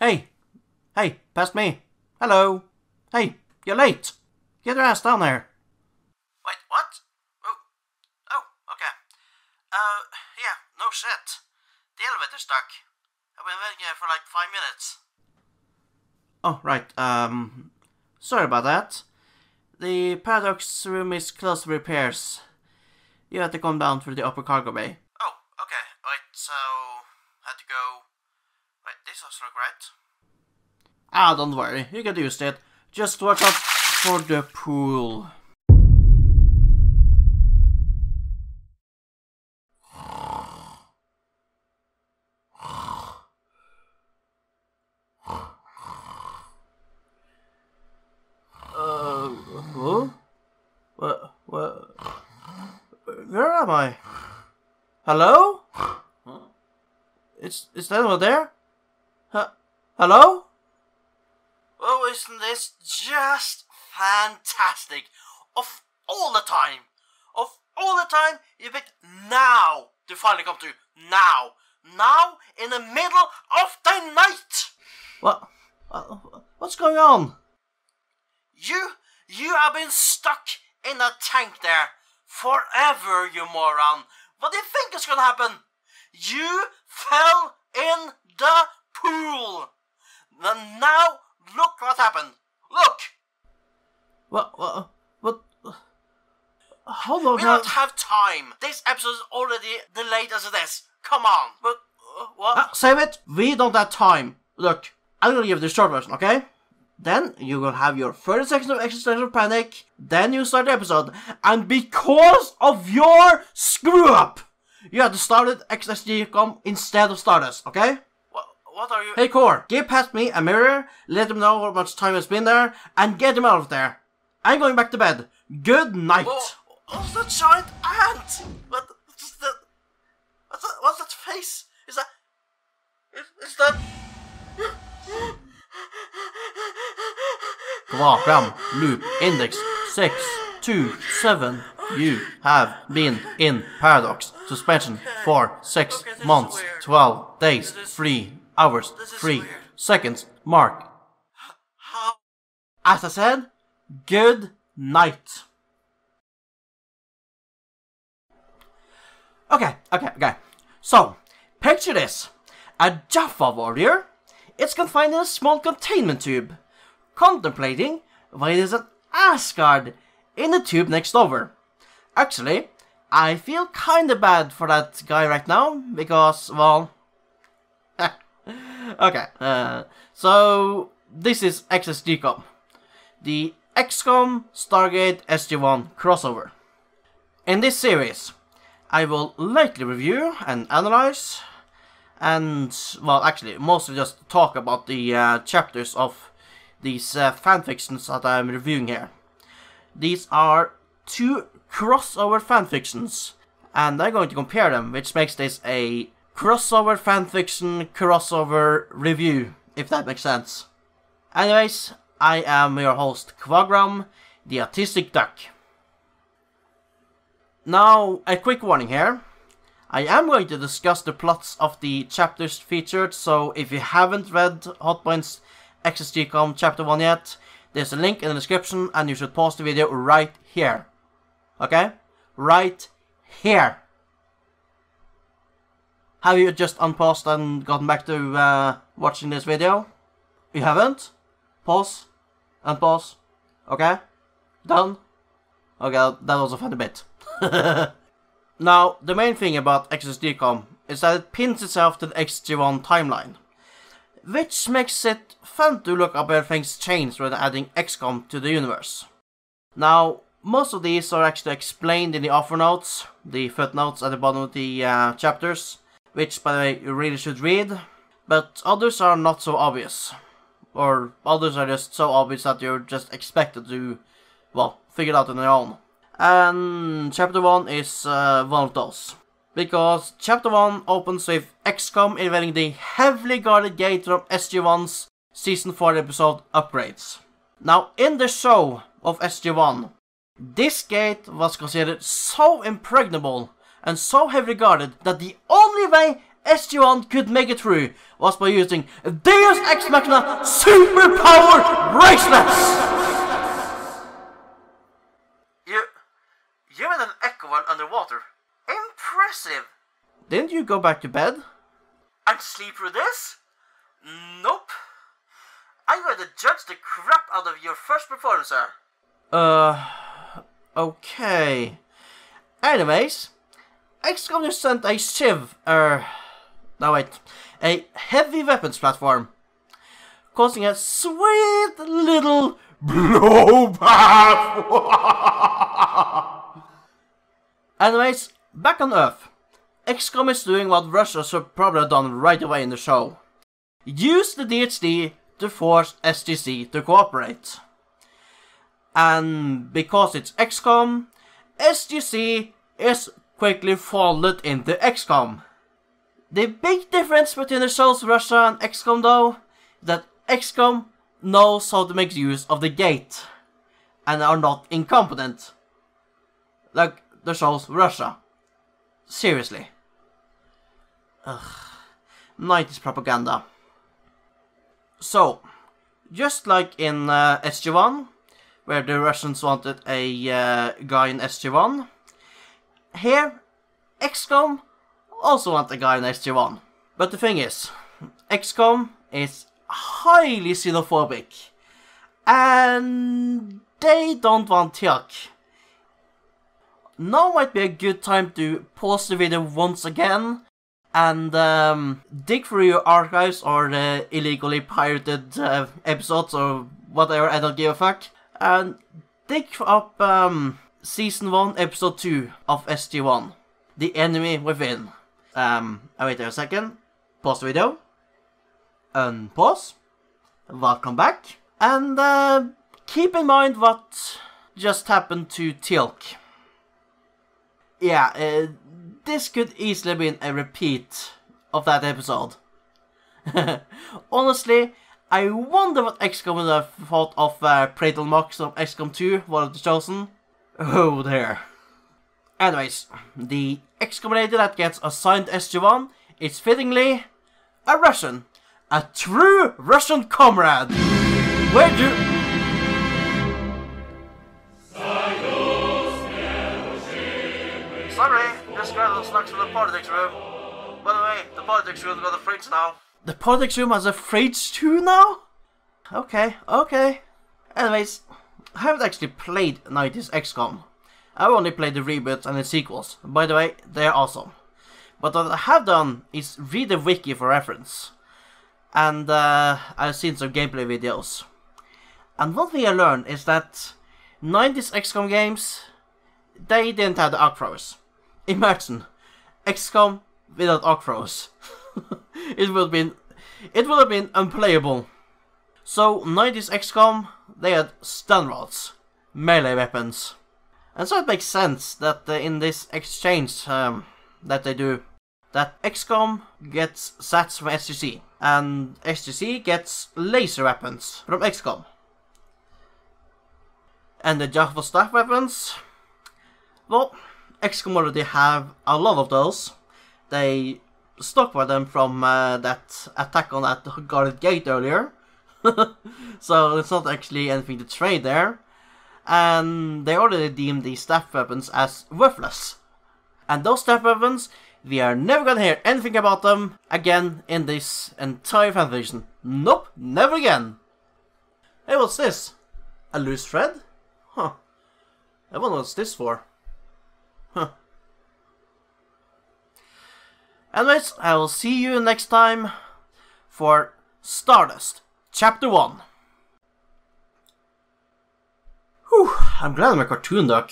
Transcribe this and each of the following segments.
Hey! Hey, past me! Hello! Hey, you're late! Get your ass down there! Wait, what? Oh, okay. Yeah, no shit. The elevator's stuck. I've been waiting here for like 5 minutes. Oh, right, sorry about that. The Paradox room is closed for repairs. You have to come down through the upper cargo bay. Oh, okay. Wait, so... had to go... Wait, this doesn't look right. Ah, don't worry, you get used to it. Just watch out for the pool. Where am I? Hello? Huh? Is that anyone there? Hello? Oh, isn't this just fantastic? Of all the time, you picked now to finally come to. Now, in the middle of the night! What? What's going on? You have been stuck in a tank there forever, you moron. What do you think is gonna happen? You fell in the pool. And now, look what happened. Look! What? How long We don't have time. This episode is already delayed as it is. Come on. But, what? Save it! We don't have time. Look, I'm gonna give the short version, okay? Then you will have your 30 seconds of existential panic. Then you start the episode. And because of your screw-up, you have to start with XSGCOM instead of Stardust, okay? What are you... Hey Core, give past me a mirror, let them know how much time has been there, and get them out of there. I'm going back to bed. Good night. What's that giant ant? What's that? What's that face? Is that... Program loop index 627. You have been in Paradox suspension for 6 months, 12 days, 3 hours, 3 seconds, mark. How? As I said, good night. Okay. So, picture this. A Jaffa warrior. It's confined in a small containment tube, contemplating why there's an Asgard in the tube next over. Actually, I feel kinda bad for that guy right now, because, well... okay, so this is XSGCOM, the X-COM Stargate SG1 crossover. In this series, I will lightly review and analyze, and, well, actually, mostly just talk about the chapters of these fanfictions that I'm reviewing here. These are 2 crossover fanfictions, and I'm going to compare them, which makes this a crossover fanfiction crossover review, if that makes sense. Anyways, I am your host, Quagram, the Autistic Duck. Now, a quick warning here. I am going to discuss the plots of the chapters featured, so if you haven't read Hotpoint's XSGCOM Chapter 1 yet, there's a link in the description and you should pause the video right here. Okay? Right here. Have you just unpaused and gotten back to watching this video? You haven't? Pause. Unpause. Okay? Done? Okay, that was a funny bit. Now, the main thing about XSGCOM is that it pins itself to the XG1 timeline, which makes it fun to look up where things change when adding X-COM to the universe. Now, most of these are actually explained in the offer notes, the footnotes at the bottom of the chapters, which, by the way, you really should read, but others are not so obvious, or others are just so obvious that you're just expected to, well, figure it out on your own. And Chapter 1 is one of those. Because Chapter 1 opens with X-COM invading the heavily guarded gate from SG1's Season 4 episode Upgrades. Now, in the show of SG1, this gate was considered so impregnable and so heavily guarded that the only way SG1 could make it through was by using Deus Ex Machina superpowered bracelets! You made an echo while underwater. Impressive! Didn't you go back to bed? And sleep through this? Nope. I'm going to judge the crap out of your first performance, sir. Okay. Anyways, XCOM just sent a Shiv, no wait, a heavy weapons platform, causing a sweet little blowback. Anyways, back on Earth, XCOM is doing what Russia should probably have done right away in the show. Use the DHD to force SGC to cooperate. And because it's XCOM, SGC is quickly folded into XCOM. The big difference between the show's Russia and XCOM though, is that XCOM knows how to make use of the gate, and are not incompetent. Like the show's Russia. Seriously. Ugh. 90s propaganda. So, just like in SG1, where the Russians wanted a guy in SG1, here, XCOM also want a guy in SG1. But the thing is, XCOM is highly xenophobic, and they don't want Tiak. Now might be a good time to pause the video once again and dig through your archives or the illegally pirated episodes or whatever, I don't give a fuck, and dig up Season 1, Episode 2 of SG1, The Enemy Within. Wait a second, pause the video, unpause, welcome back, and keep in mind what just happened to Tilk. Yeah, this could easily be a repeat of that episode. Honestly, I wonder what XCOM would have thought of Praetor Mox of XCOM 2, One of the Chosen. Oh there. Anyways, the XCOM lady that gets assigned SG1 is fittingly a Russian. A true Russian comrade. Where do... Sorry, this girl is stuck to the politics room. By the way, the politics room got a fridge now. The politics room has a fridge too now? Okay. Anyways, I haven't actually played 90s XCOM. I've only played the reboots and the sequels. By the way, they're awesome. But what I have done is read the wiki for reference. And I've seen some gameplay videos. And one thing I learned is that 90s XCOM games, they didn't have the arc throwers. Imagine XCOM without arc throwers. It would have been unplayable. So 90s XCOM, they had stun rods, melee weapons. And so it makes sense that in this exchange that they do, that XCOM gets sats from SGC, and SGC gets laser weapons from XCOM. And the Java staff weapons, well, XCOM already have a lot of those. They stockpiled them from that attack on that guarded gate earlier. So it's not actually anything to trade there. And they already deemed these staff weapons as worthless. And those staff weapons, we are never gonna hear anything about them again in this entire fanfiction. Nope, never again. Hey, what's this? A loose thread? Huh. I wonder what's this for. Huh. Anyways, I will see you next time for Stardust, Chapter 1. Whew, I'm glad I'm a cartoon duck,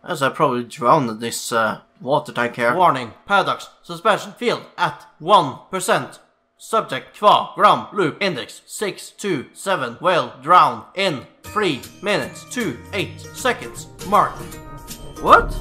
as I probably drowned this water tank here. Warning, paradox, suspension field at 1%. Subject, qua, gram, loop, index, 627, whale, drown, in 3 minutes, 28 seconds, mark. What?